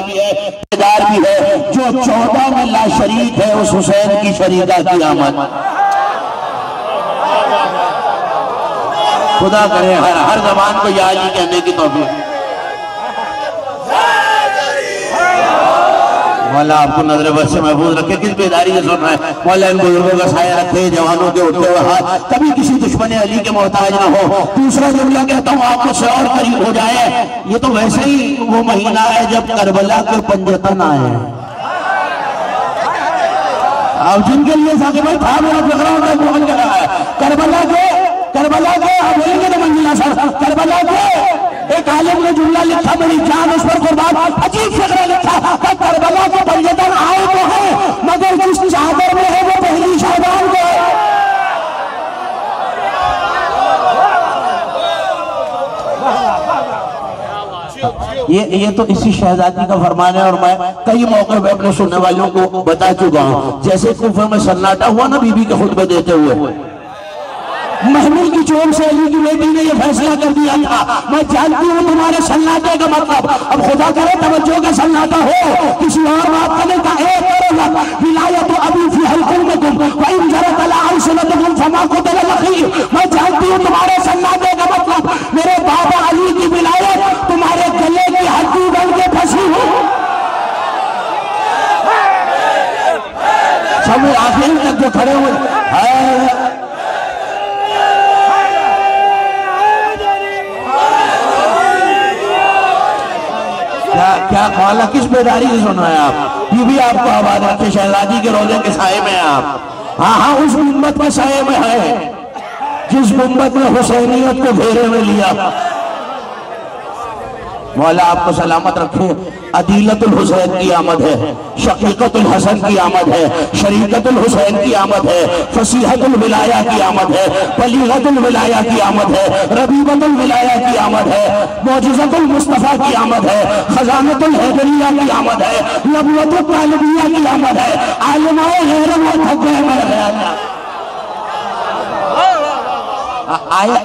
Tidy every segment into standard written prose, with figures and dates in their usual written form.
भी है जो 14 में ला शरीक है उस हुसैन की शरीका की आमद। खुदा करे हर जबान को याद ही कहने की तौफीक। मौला आपको नजर बद से महफूज रखे। किस बेदारी से सुन रहे हैं मौला इन बुजुर्गों का साया रखे, जवानों के उठते हुए हाथ, कभी किसी दुश्मन अली के मोहताज ना हो। दूसरा जुमला कहता हूँ आप मुझसे और करीब हो जाए। ये तो वैसे ही वो महीना है जब करबला के पंजतन आए। अब जिनके लिए साके भाई था मेरा प्रोग्राम मोहन कर रहा है करबला के आप बोलेंगे ना मंजिला सर करबला के एक आलिम ने जुमला लिखा, मेरी जान उस पर कुर्बान, अजीब फिक्र लिखा करबला के पंजतन आए तो है मगर जिस चादर में है वो पहली शाबान को है। ये तो इसी शहजादी का फरमान है और मैं कई मौके पे अपने सुनने वालों को बता चुका हूँ। जैसे कुफर में सन्नाटा हुआ ना बीबी के खुतबे देते हुए, महमिल की चोट से अली की बेटी ने यह फैसला कर दिया था, मैं जानती हूँ तुम्हारे सन्नाटे का मतलब। अब खुदा करे तवज्जो का सन्नाटा हो किसी और बात करने का एक करेगा विलायत अभी फी हलकुम व इन जरत अला अलसनतकुम फमा कुतिल लखी। मैं जानती हूँ तुम्हारे सन्नाटे का मतलब मेरे बाबा अली की विलायत तुम्हारे गले की हड्डी बन के फंसी हो। सब आखिर तक जो खड़े हुए क्या ख्वाला किस बेदारी से सुन रहे हैं आप। बीबी आपको आबाद रखे, शहजादी के रोजे के साए में आप। हाँ उस उम्मत के साए में है जिस उम्मत ने हुसैनियत को घेरे में लिया। मौला आपको सलामत रखे। अदीलतुल हुसैन की आमद है, शकीकतुल हसन की आमद है, शरीकतुल हुसैन की आमद है, फसीहतुल विलाया की आमद है, बलीगतुल विलाया की आमद है, रबीबतुल विलाया की आमद है, मौजिज़तुल मुस्तफ़ा की आमद है, खजानतुल हैदरिया की आमद है, नबुव्वतुल तालिबिया की आमद है। आलिमाए गैरम और थक गए मेरे ख्याल।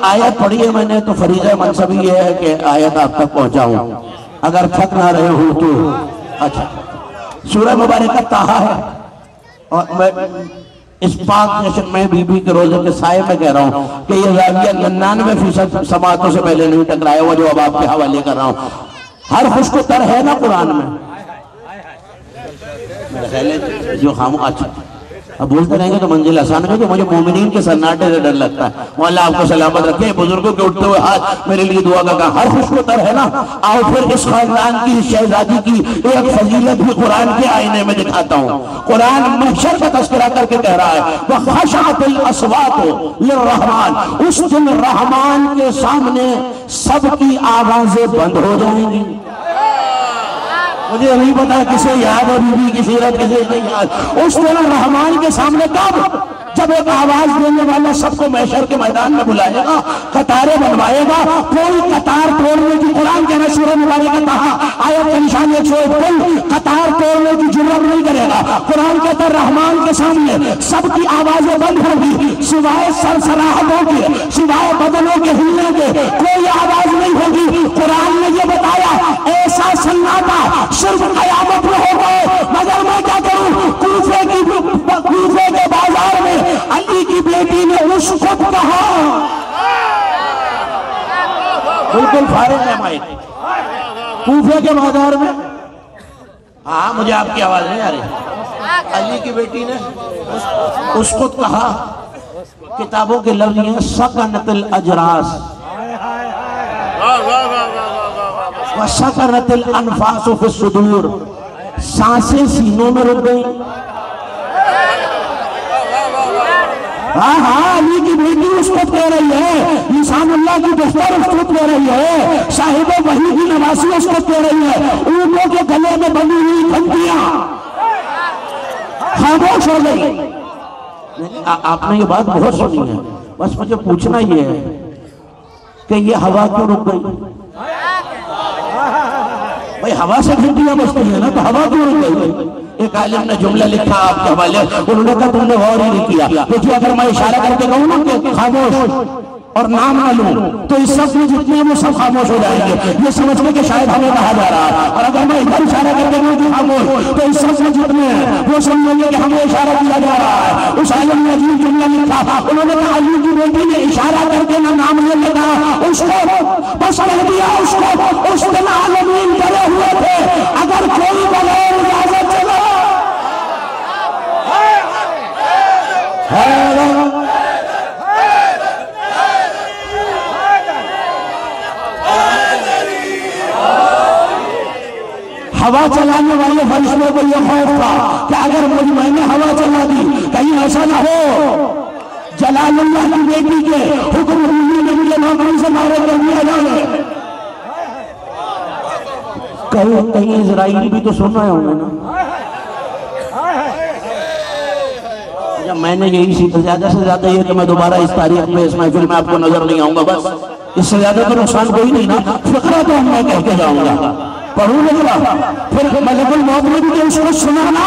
आयत पढ़ी है मैंने तो फरीज़ा मनसबी ये है कि आयत आप तक पहुंचाऊं, अगर थक ना रहे हो तो। अच्छा सूरह मुबारक ताहा है और मैं इस पाक नेशन में बीबी के रोजे के साए में कह रहा हूँ कि ये ज़ाविया 99% समातों से पहले नहीं टकराया हुआ जो अब आपके हवाले कर रहा हूँ। हर खुश्क तर है ना कुरान में जो खाम। अच्छा अब बोलते रहेंगे तो मंजिल आसान है, तो मुझे मोमिनीन के सन्नाटे से डर लगता है। मौला आपको सलामत रखे। बुजुर्गों के उठते हुए हाथ मेरे लिए दुआ का हर खुशबूतर है ना। आओ फिर इस खानदान की शहजादी की एक फजीलत भी कुरान के आईने में दिखाता हूँ। कुरान महशर का तस्करा करके कह रहा है वह खशाअतिल अस्वात लिर्रहमान, उस दिन रहमान के सामने सबकी आवाजें बंद हो जाएंगी। मुझे नहीं पता किसे याद है बीबी की सीरत किसे नहीं याद। उस दिन रहमान के सामने कब जब एक आवाज देने वाला सबको महशर के मैदान में बुलाएगा, कतारें बनवाएगा, कोई कतार तोड़ने की कुरान कहना सूरह मुबारक में कहा आयत का निशान 101 कोई कतार तोड़ने की जुर्रत नहीं करेगा। कुरान कहता रहमान के सामने सबकी आवाजें बंद होगी सिवाय सरसराहटों के, सिवाय बदनों के हिलने के कोई आवाज नहीं होगी। कुरान ने यह बताया ऐसा सन्नाटा सिर्फ कयामत में होगा। मगर मैं क्या करूं, कूफे के बाजार में अली की बेटी ने उसको कहा, बिल्कुल फारिग है माइक, कूफे के बाजार में। हाँ मुझे आपकी आवाज नहीं आ रही। अली की बेटी ने उसको कहा, किताबों के लफ्ज़ हैं सकनतुल अजरास व सकनतुल अनफासु फिस सुदूर, सांसें सीनों में रुक गई। हाँ अली की बेटी उसको कह रही है, निशानुल्लाह की दफ्तर उसको कह रही है, साहिब वही की नवासी उसको कह रही है। ऊँटों के गले में बनी हुई घंटियां खामोश हो गई। आपने ये बात बहुत सुनी है, बस मुझे पूछना ये है कि ये हवा क्यों रुक गई। भाई हवा से घंटियां बजती है ना, तो हवा क्यों रुक गई। एक आलिम ने जुमला लिखा आपके हवाले, उन्होंने कहा तुमने गौर ही नहीं किया। देखिए अगर मैं इशारा करके कहूँ ना कि खामोश और नाम न लूं तो इस सब में जितने वो सब खामोश हो जाएंगे, ये समझने के शायद हमें कहा जा रहा है। और अगर मैं इधर इशारा करके बोलूं खामोश तो इस सब में जितने वो समझेंगे कि हमें इशारा किया जा रहा है। उस आलम ने अजीब जुमला लिखा, उन्होंने कहा अली की बेटी ने इशारा करके ना नाम ले लेगा उसको, बस कह दिया उसको। उस दिन आलमीन डरे हुए थे, अगर कोई बगैर इजाजत चला हवा चलाने वाले फरिश्तों को यह खौफ था कि अगर मैंने हवा चला दी कहीं ऐसा ना हो जलालुल्लाह की बेटी के हुक्म के नौकरी से मारे कर दिया जाए। कहीं इजराइल भी तो सुन रहे होंगे ना। या मैंने यही सीखा, ज्यादा से ज्यादा ये कि मैं दोबारा इस तारीख में इस महफिल में आपको नजर नहीं आऊंगा, बस इससे ज्यादा तो नुकसान कोई नहीं ना। फिक्रा तो मैं कह के जाऊंगा, पढ़ू लिखा फिर मलकुल मौत में भी तो उसको सुनाना।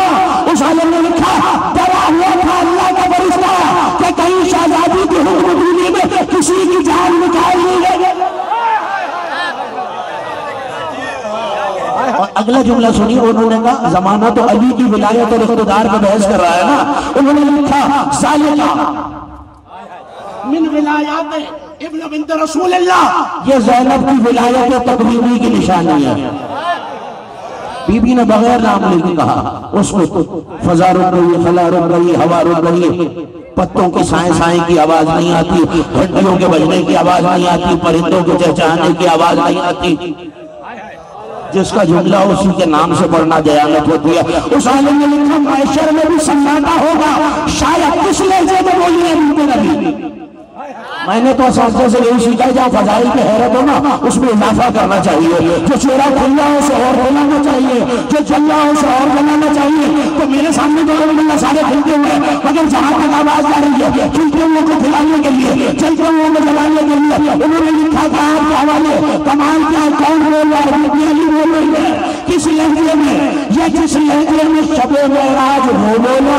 उस आलम ने लिखा, डरा हुआ था अल्लाह का फरिश्ता कि कहीं शहजादी की हुक्म दूनी में किसी की जान निकाल ली गई। और अगला जुमला सुनिए, उन्होंने कहा जमाना तो अली की विलायत और इख्तिदार पे बहस कर रहा है ना। उन्होंने लिखा सालिका मिन विलायत इब्न बिन्त रसूलिल्लाह, ये ज़ैनब की विलायत और तकरीबी की निशानी है। बीबी ने बगैर नाम लेके कहा उसको, फजा रुक रही, खला रुक रही, हवा रुक रही, पत्तों की साए साए की आवाज नहीं आती, घंटियों के बजने की आवाज नहीं आती, परिंदों के चहचहाने की आवाज नहीं आती। जिसका जुमला उसी के नाम से पढ़ना दयानत होती है। उस आलम ने लिखा मैशर में भी सन्नाटा होगा, शायद किस लहजे में बोलिए नबी। मैंने तो असातिज़ा से यही सीखा है, जहाँ फजाइल पे हैरत हो ना उसमें इजाफा करना चाहिए। जो चेहरा खुला हो उसे और बनाना चाहिए, जो जल्ला हो उसे और बनाना चाहिए। तो मेरे सामने तो अल्हम्दुलिल्लाह सारे खिलते हुए, मगर जहाँ तक आवाज आ रही है खिलते हुए को खिलाने के लिए, चलते हुए को जलाने के लिए, उन्होंने लिखा था आपके हवाले, कमाल क्या कौन बोल रहा है, बोल रही है किस लहजे में, या जिस लहजे में शबे मेराज वो बोला।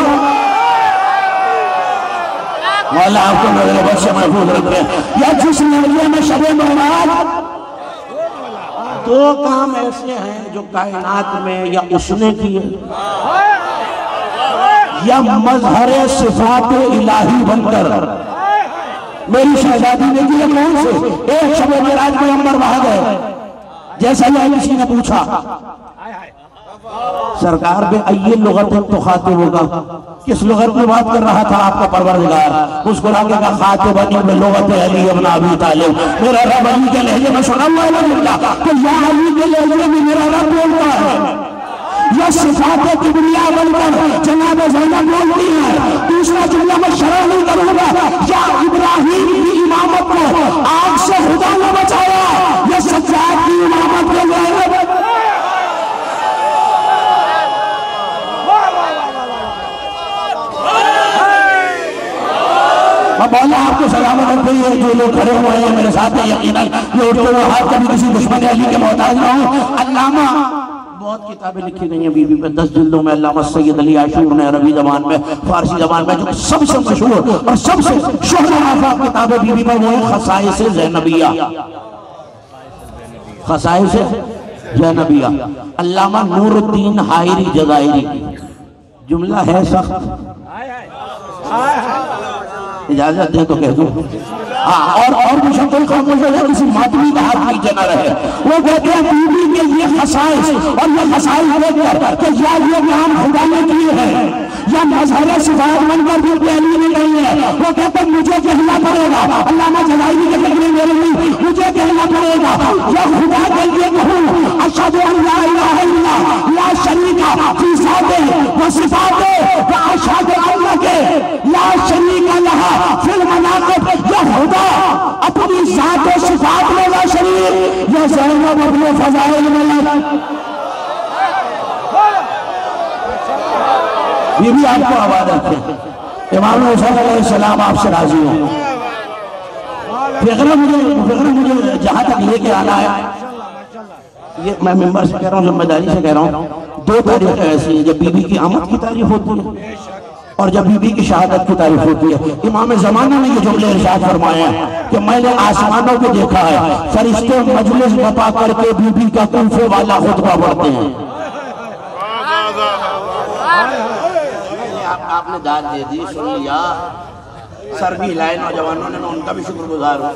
मौला आपको नजर से महफूज रखे। या जिस लहजे में शबे मेराज, दो काम ऐसे हैं जो कायनात में या उसने किए या मजहरे सिफात इलाही बनकर मेरी शहजादी ने किए। कौन से? एक शबे मेराज में अंबर बहा गए, जैसा ही किसी ने पूछा सरकार पे आइए लुगत तो खातिब होगा, किस लुगत में बात कर रहा था आपका परवरदिगार? मुस्कुरा के कहा खातिबनी में लुगत अली इब्न अबी तालिब, मेरा रब अली के लहजे में सुना हुआ है तो या अली के लहजे में मेरा रब बोलता है, या सिफात किबरिया बनकर जनाब ज़ैनब बोलती है। दूसरा जुमला मैं शर्ह नहीं करूंगा, या इब्राहिम की इमामत को आग से खुदा ने बचाया, या सज्जाद की इमामत को ज़ैनब। मौला आपको सलामत रखे। जो लोग खड़े हुए हैं मेरे साथ में, यकीनन ये उठते हुए हाथ कभी किसी दुश्मन अली के मोहताज ना हो। अल्लामा बहुत किताबें लिखी गई हैं बीबी पे, 10 जिल्दों में। अल्लामा सैयद अली आशूर ने अरबी जबान में, फारसी जबान में जो सबसे मशहूर और सबसे शोहरत किताबें बीबी पर वो है खसाइस ज़ैनबिया, खसाइस ज़ैनबिया। अल्लामा नूरुद्दीन हायरी जज़ायरी। जुमला है सख्त, इजाजत दे तो कह दूं। और मुशक्किल खामोश है, किसी मातमी का हाथ नीचे न रहे। वो कहते हैं बीबी के ये खसाइस और ये खसाइस देखकर कि या ये नाम खुदा ने किए हैं या मजहर सिफात बनकर भी अली ने नहीं है। वो कहते हैं मुझे कहना पड़ेगा, अल्लामा जलाली के तकरीर मेरे नहीं, मुझे कहना पड़ेगा या खुदा के लिए कहूं अशहदु अन ला इलाहा इल्लल्लाह ला शरीका फी ज़ातिही व सिफातिही व अशहदु अन्नका ला शरीका लहा फिल मनाक़िब। या खुदा अपनी ज़ात और सिफात में ला शरीक, या ज़ैनब अपने फ़ज़ाइल में ला। ये भी आपको आवाज रखे। इमाम हुसैन अलैहिस्सलाम आपसे राजी हो। फिक्र मुझे जहां तक लेके आना है, ये मैं मेंबर से कह रहा हूँ, जिम्मेदारी से कह रहा हूँ। 2 तारीखें ऐसी हैं जब बीबी की आमद की तारीफ होती है, और जब बीबी की शहादत की तारीफ होती है, इमाम ज़माना ने ये जुमले इरशाद फरमाया कि मैंने आसमानों को देखा है, फरिश्ते मजलिस बता करके बीबी का कुल्फे वाला खुतबा पढ़ते हैं। आपने दाद दे दी, सुन लिया, सर भी हिलाए नौजवानों ने, उनका भी शुक्रगुजार हूँ,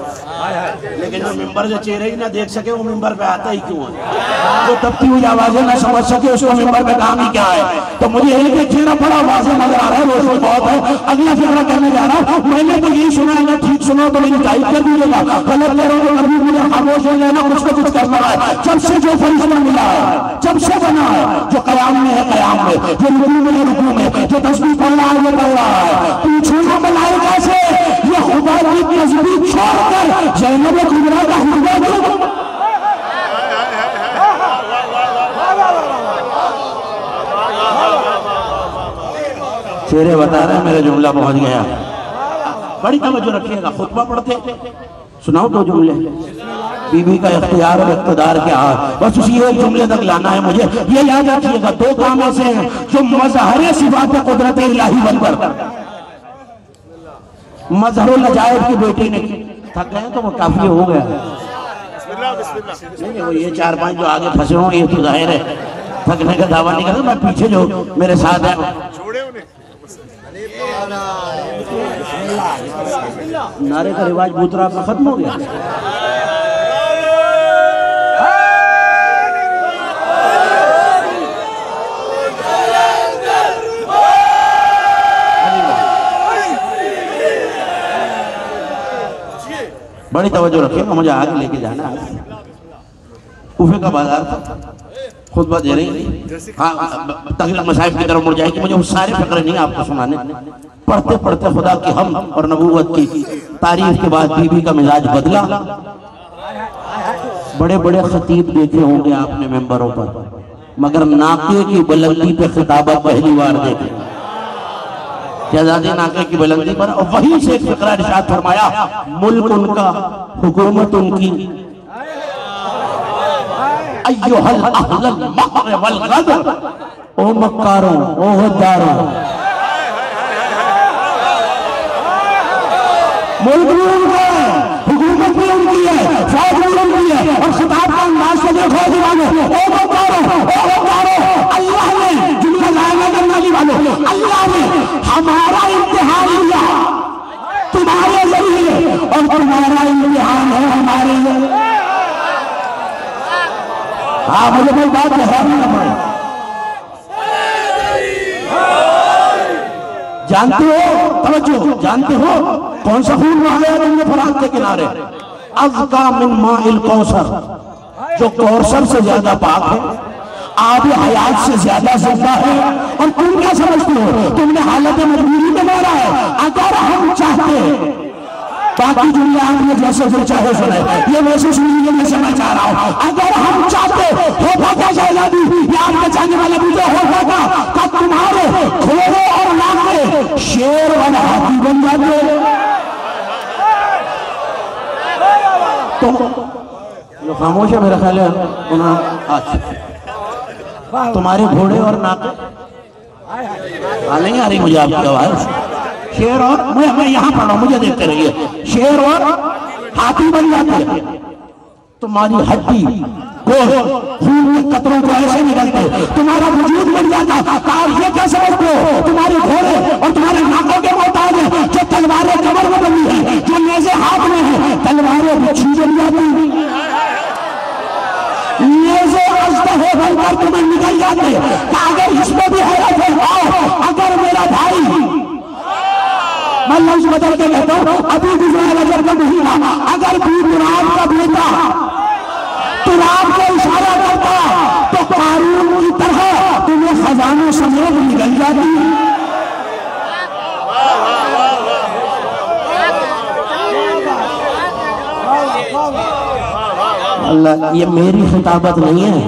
लेकिन जो मिंबर से चेहरे ही ना देख सके वो मिंबर पे आता ही क्यों है? जो दबती हुई आवाजें ना समझ सके उसको मिंबर पे काम ही क्या है? तो मुझे एक चेहरा बड़ा वाज़ेह नजर आ रहा है, रोशनी बहुत है। अगला फिक्र करने जा रहा हूँ, मैंने तो यही सुना है, ठीक सुनो तो मेरी तारीफ कर दीजिएगा, गलत कह रहा हूँ तो अभी मुझे खामोश हो जाना, कुछ तो कुछ करना है। जब से जो फरिश्ता मिला है, जब से बना है, जो कयाम में है कयाम में, जो रुकू में है रुकू में, जो तस्बीह पढ़ रहा है वो पढ़ रहा है, पूछना मलाइका से ये खुदा की तस्बीह छोड़कर ज़ैनब कुबरा का खुदा क्यों? चेहरे बता रहे हैं मेरा जुमला पहुंच गया। बड़ी तवज्जो रखिएगा, खुतबा पढ़ते सुनाओ तो जुमले, बीबी का इख्तियार और इख्तिदार क्या है, बस उसी एक जुमले तक लाना है मुझे। ये याद रखिएगा, दो काम ऐसे हैं जो मज़हर सिफ़ात कुदरत इलाही बनकर, मजहरुल अजायब की बेटी ने थक गए तो वो काफी हो गया। नहीं वो ये 4-5 जो आगे फंसे हों ये तो जाहिर है थकने का दावा नहीं करता, मैं पीछे जो मेरे साथ है नारे का रिवाज बूतरा आपका खत्म हो गया। बड़ी तवज्जो रखिएगा, मुझे आगे लेके जाना है। उफे का बाजार था, खुतबा दे रही थी, हाँ तकरीर मसाइब की तरफ मुड़ जाएगी, मुझे वो सारे फकरे नहीं आपको सुनाने। पढ़ते पढ़ते खुदा की हम और नबूवत की तारीफ के बाद बीबी का मिजाज बदला। बड़े बड़े खतीब देखे होंगे आपने मेंबरों पर, मगर नाके की बुलंदी पे खिताबत पहली बार देखे, शहजादी नाके की बुलंदी पर। और वहीं से एक फिक्रा इरशाद फरमाया, मुल्क उनका, हुकूमत उनकी, अय्युहल अहलल मक्र वल गदर, ओ मक्कारों ओ गद्दारों, मुल्क भी उनका है, हुकूमत भी उनकी है, फौज भी उनकी है, और खिताब का अंदाज से देखो दीवानो, ओ गद्दारों ओ गद्दारों, अल्लाह ने जुमला जायज़ करने वाली वालों, अल्लाह ने हमारा इम्तिहान लिया तुम्हारे जरिए और तुम्हारा इम्तिहान है हमारे लिए। हाँ मुझे कोई बात नहीं पड़े, जानते हो, तवज्जो, जानते हो कौन सा खून बहाया तुमने फरात के किनारे? अज़का मिन माइल कौसर, जो कौसर से ज्यादा पाक है, आब हयात से ज्यादा जिंदा है। और तुम क्या समझते हो, तुमने हालत मजबूरी में मारा है। अगर हम चाहते, बाकी दुनिया आपने जैसे जो चाहे सुने, ये वैसे सुनिए जैसे मैं चाह रहा हूँ। अगर हम चाहते होता क्या शहजादी, ये आपके चाहने वाला भी जो होता था तुम्हारे घोड़े और नाके शेर और हाथी बन जाते। तो जो खामोश है मेरा ख्याल है तुम्हारे घोड़े और नाके, नहीं आ रही मुझे आपकी आवाज, शेर और मैं यहाँ पढ़ा, मुझे देखते रहिए, शेर और हाथी बन जाते हैं। तुम्हारी हड्डी खून के कतरों को ऐसे निकलते, तुम्हारा वजूद बन जाता। और ये क्या समझते हो, तुम्हारे घोड़े और तुम्हारे नाकों के मोहताज है, जो तलवारें कमर में बनी है, जो नेज़े हाथ में है, तलवारें बिच्छू बन जाती, नेज़े अज़्दहे बनकर तुम्हें निकल जाते। अगर इसमें भी हैरत है, अगर मेरा भाई, मैं लफ्ज़ बदल के कहता हूँ, अभी गुज़रा नजर का महीना, अगर भी तुराब का बेटा तुराब को इशारा करता तो कारून की तरह तुम्हें खजानों समेत निकल जाती। अल्लाह, ये मेरी खिताबत नहीं है,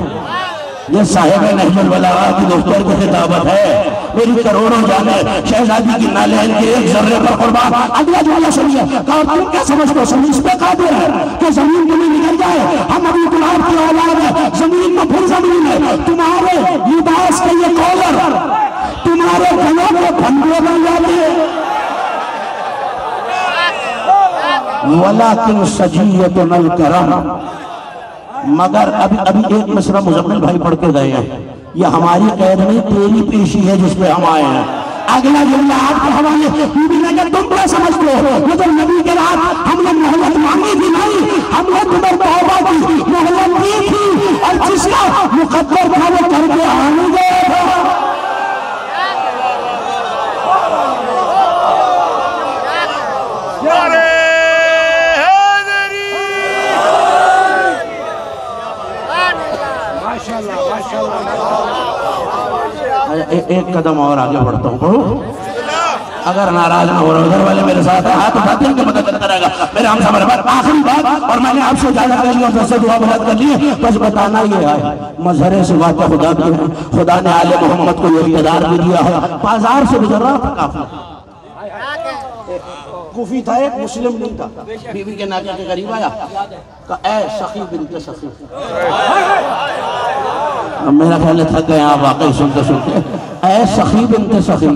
ये साहिब नहजुल बलागा की दफ्तर की खिताबत है। मेरी करोड़ों जाने शहजादी की नालैन के एक जर्रे पर कुर्बान। अगला जुमला सुनिए, और तुम क्या समझते हो जमीन पे कादिर है कि जमीन तुम्हें निकल जाए? हम अभी गुलाब की औलाद है, जमीन में फिर जमीन है। तुम्हारे लिबास के ये कॉलर, तुम्हारे गलों के फंदे इसलिए बन जाती है। वलाकिन सजीयतुन अल करम, मगर अभी एक मिसरा मुजम्मिल भाई पढ़ के गए हैं, ये हमारी कैद नहीं तेरी पेशी है जिसपे हम आए हैं। अगला जुमला आपके हवाले, बीबी ने कहा तुम क्या समझ लो, वो तो नबी के रात हमने मोहब्बत मांगी थी नहीं, हमने तुम्हें तौबा की मोहब्बत दी थी, और जिसका मुकद्दर था वो करके आने गया था। एक कदम और आगे बढ़ता हूँ, अगर नाराज ना हो रहा उधर वाले मेरे साथ हाथ उठाते हैं कि मदद करता रहेगा। मेरे हम समझ आखिरी बात, और मैंने आपसे इजाजत कर ली और दस दुआ मदद कर ली, बस बताना ये है मजहरे से वाक़ खुदा भी है, खुदा ने आले मोहम्मद को ये इक़्तिदार भी दिया है। बाजार से गुजर रहा था काफी, कुफी था एक मुस्लिम नहीं था, बीवी के नाके के करीब आया, कहा ए सखी बिनते सखी, मेरा ख्याल थक गए आप वाकई सुनते सुनते, ए सखी बिनते सखी,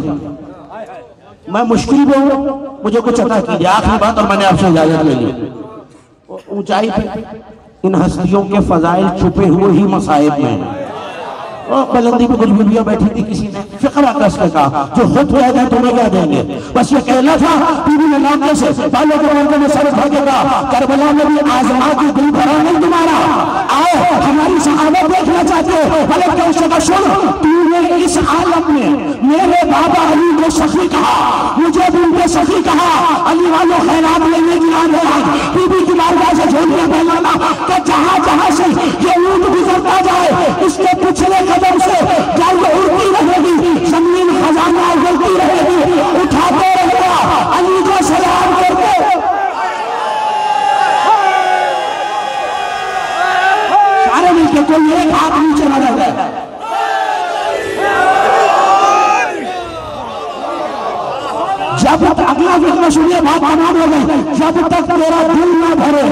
मैं मुश्किल में हूँ, मुझे कुछ अता कीजिए। आखिरी बात, और मैंने आपसे इजाजत ले ली। ऊंचाई पे इन हस्तियों के फजाइल छुपे हुए ही मसाइब में, और बुलंदी पे कुछ बीबियां बैठी थी, किसी ने फिक्रा कस के कहा जो खुद कह दें तुम्हें क्या देंगे, बस ये कहना था। बीबी ने नाम से बालों के मौके में सर उठा के कहा करबला में भी आजमा के दिल भरा नहीं तुम्हारा, आओ हमारी सहाबत देखना चाहते हो, भले क्या उसका सुन, तूने इस आलम में मेरे बाबा अली को सखी कहा, मुझे भी उनके सखी कहा, अली वालों खैरात लेने की याद है। बीबी की बारगाह से झोलियां फैलाना कि जहां जहां से ये ऊंट गुजरता जाए इसके पिछले कदम से क्या ये उड़ती रहेगी, जमीन खजाना उड़ती रहेगी, उठाते रहेगा अली को सलाम करके। सारे मिलकर कोई एक हाथ नीचे न रह जाए। जब तक अगला फिक्र सुनिए, बात तमाम हो गई, जब तक तेरा दिल न भरे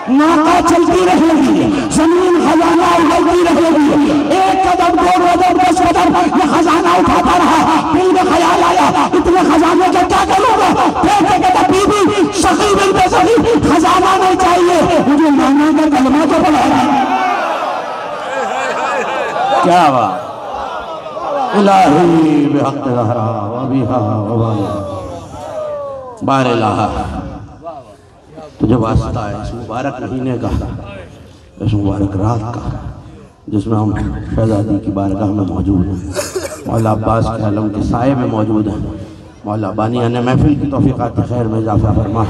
नाका चलती रहेगी, जमीन खजाना उगलती रहेगी, एक कदम दो कदम 10 कदम ये खजाना उठाता रहा। दिल में ख्याल आया इतने खजाने का क्या करूंगा, फिर कहता बीबी सखी बिनते सखी खजाना नहीं चाहिए, मुझे मांगने का कलमा तो पड़ा। क्या बात, इलाही बिहक़ ज़हरा व बिहा व बारिलाहा, तुझे वास्ता है इस मुबारक महीने का, इस मुबारक रात का, जिसमें हम शहजादी की बारगाह में मौजूद हैं, मौला अब्बास के आलम के साए में मौजूद हैं। मौला बानिया ने महफिल की तौफ़ीक़ात खैर में इजाफ़ा फरमा,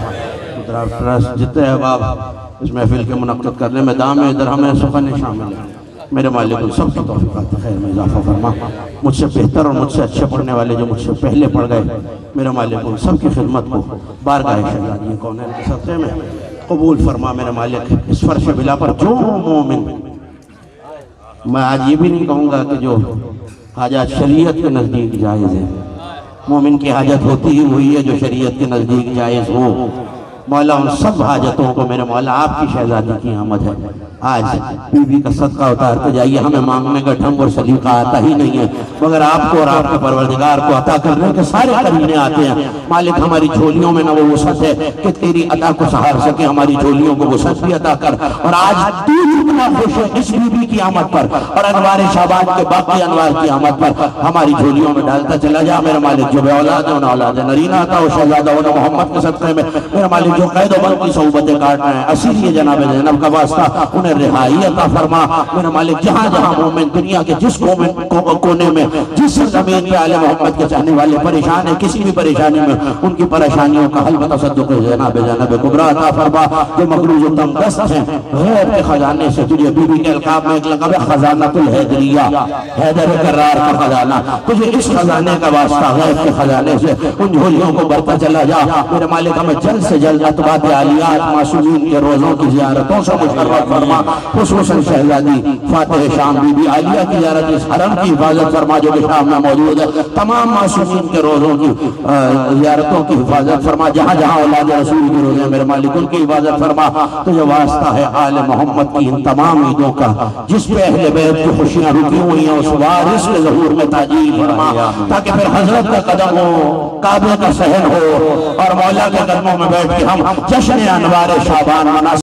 ट्रस्ट जितने अहबाब इस महफिल के मुनक़्क़िद करने में दाम है, इधर हमें सुखन शामिल है, मेरे मालिक उन सब की तौफ़ीक़ात खैर में इजाफ़ा फरमा। मुझसे बेहतर और मुझसे अच्छे पढ़ने वाले जो मुझसे पहले पढ़ गए, मेरे मालिक उन सब की खिदमत को बारगाह शहजादी कौनैन के सदक़े में कबूल फरमा। मेरे मालिक इस फर्श बिला पर जो मोमिन, मैं आज ये भी नहीं कहूँगा कि जो हाजत शरीयत के नज़दीक जायज़ है, मोमिन की हाजत होती ही वही है जो शरीयत के नज़दीक जायज़ हो। मौला उन सब हाजतों को मेरे मौला आपकी शहजादी की आमद है, आज बीबी का सदका उतार के जाइए। हमें मांगने का ढंग और सलीका आता ही नहीं है, मगर आपको और आपके परवरदिगार को अता करने के सारे करीने आते हैं। मालिक हमारी झोलियों में न वो वसअत है कि तेरी अता को सहार सके, हमारी झोलियों को वसअत भी अता कर। और आज तू जितना खुश है इस बीबी की आमद पर और अनवार शाबान के बाकी अनवार की आमद पर, हमारी झोलियों में डालता चला जा मेरे मालिक। जो बेऔलाद है उन्हें औलाद नरीना अता हो शहजादा उन्हें मोहम्मद के सदक़े में मेरे मालिक। जो कैद बंद की सोबतें काट रहे हैं असीर जनाब ज़ैनब का वास्ता, उन्हें रिहाई अता फरमा मेरे मालिक। जहाँ जहाँ मोमिन दुनिया के जिस कोने में जिस ज़मीन पे आले मोहम्मद के चाहने वाले परेशान है, किसी भी परेशानी में उनकी परेशानियों का हल बतसद्दुक़ जनाब ज़ैनब कुबरा अता फरमा। जो मक़रूज़ व तंगदस्त हैं गैर के खजाने से, तुझे बीबी के अलक़ाब में एक लक़ब है खजानतुल हैदरिया, हैदर करार का खजाना, तुझे इस खजाने का वास्ता गैर के खजाने से उन झोलियों को बढ़ता चला जा मेरे मालिक। हमें जल्द से जल्द अतबात आलियात मासूमीन के रोज़ों की ज़ियारतों से मुशर्रफ फरमा। खुसूसन शहजादी फातिह शाम बीबी आलिया की ज़ियारत, इस हरम की हिफाजत फरमा जो कि शाम में मौजूद है। तमाम मासूमीन के रोज़ों की ज़ियारतों की हिफाजत फरमा, जहाँ जहाँ औलाद रसूल के रोज़े मेरे मालिक उनकी हिफाजत फरमा। तो ये वास्ता है आले मोहम्मद की इन तमाम ईदों का, जिस पे अहले बैत की खुशियाँ रुकी हुई हैं, उस वारिस के ज़हूर में ताजील फरमा, ताकि फिर हजरत का कदम हो, काबे का सहन हो और मौला के कदमों में बैठ के हम जश्न अनवार शाबान मना